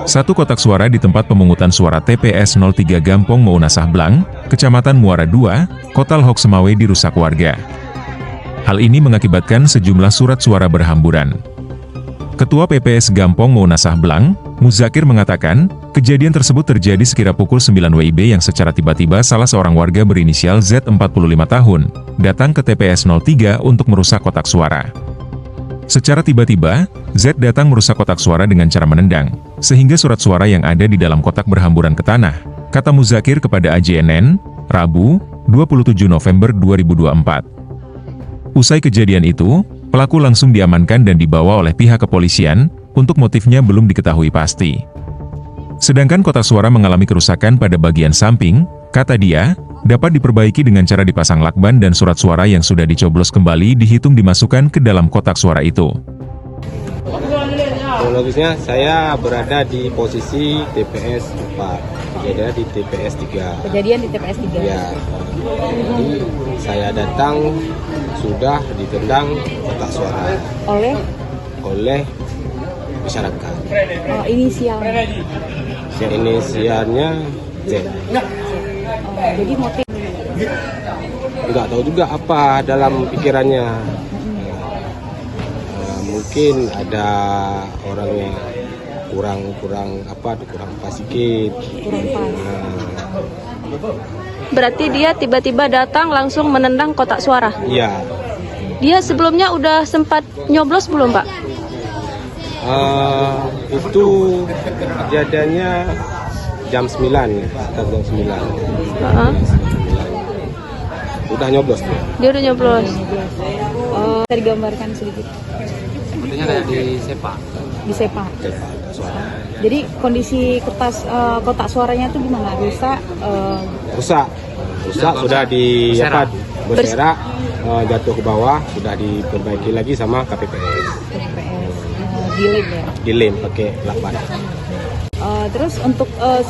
Satu kotak suara di tempat pemungutan suara TPS 03 Gampong Maunasah Blang, Kecamatan Muara II, Kota Lehok Semawe dirusak warga. Hal ini mengakibatkan sejumlah surat suara berhamburan. Ketua PPS Gampong Maunasah Blang, Muzakir mengatakan, kejadian tersebut terjadi sekira pukul 9 WIB yang secara tiba-tiba salah seorang warga berinisial Z 45 tahun, datang ke TPS 03 untuk merusak kotak suara. Secara tiba-tiba, Z datang merusak kotak suara dengan cara menendang, sehingga surat suara yang ada di dalam kotak berhamburan ke tanah, kata Muzakir kepada AJNN, Rabu, 27 November 2024. Usai kejadian itu, pelaku langsung diamankan dan dibawa oleh pihak kepolisian, untuk motifnya belum diketahui pasti. Sedangkan kotak suara mengalami kerusakan pada bagian samping, kata dia, dapat diperbaiki dengan cara dipasang lakban dan surat suara yang sudah dicoblos kembali dihitung dimasukkan ke dalam kotak suara itu. Kronologisnya saya berada di posisi TPS 4, kejadian di TPS 3. Kejadian di TPS 3? Ya, jadi saya datang sudah ditendang kotak suara oleh masyarakat. Oh, inisialnya? Inisialnya Z. Jadi motif? Nggak tahu juga apa dalam pikirannya. Mungkin ada orangnya kurang pas sedikit. Berarti dia tiba-tiba datang langsung menendang kotak suara? Iya. Dia sebelumnya udah sempat nyoblos belum, Pak? Itu kejadiannya jam 9, sekitar jam 9. Udah nyoblos dia. Dia udah nyoblos. Bisa digambarkan sedikit? Sepertinya kayak di sepa. Di sepa? Suara. Jadi kondisi kertas kotak suaranya itu gimana? Rusak? Rusak, sudah berserak, jatuh ke bawah, sudah diperbaiki lagi sama KPPS. Dilem ya? Dilem pakai lakban. Terus untuk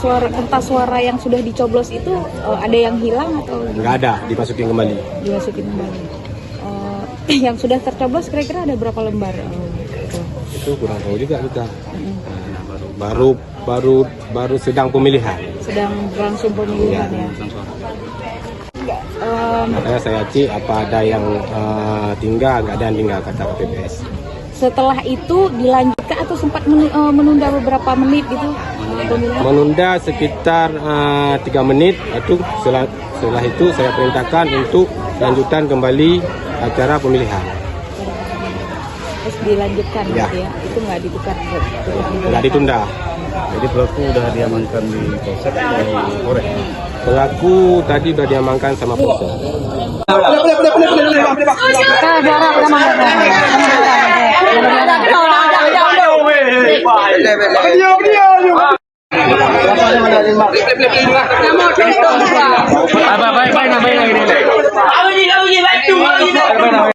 kertas suara yang sudah dicoblos itu ada yang hilang atau? Nggak ada, dimasukin kembali. Yang sudah tercoblos kira-kira ada berapa lembar? Itu kurang tahu juga kita. Baru sedang pemilihan. Sedang berlangsung pemilihan ya. Makanya saya cek apa ada yang tinggal, nggak ada yang tinggal kata KPPS. Setelah itu dilanjutkan atau sempat menunda beberapa menit gitu? Menunda sekitar 3 menit. Setelah itu saya perintahkan untuk lanjutan kembali acara pemilihan. Terus dilanjutkan ya. Gitu ya? Itu nggak ditukar? Nggak ditunda. Jadi pelaku udah diamankan di Polsek atau Polres? Pelaku tadi udah diamankan sama Polsek. Baik.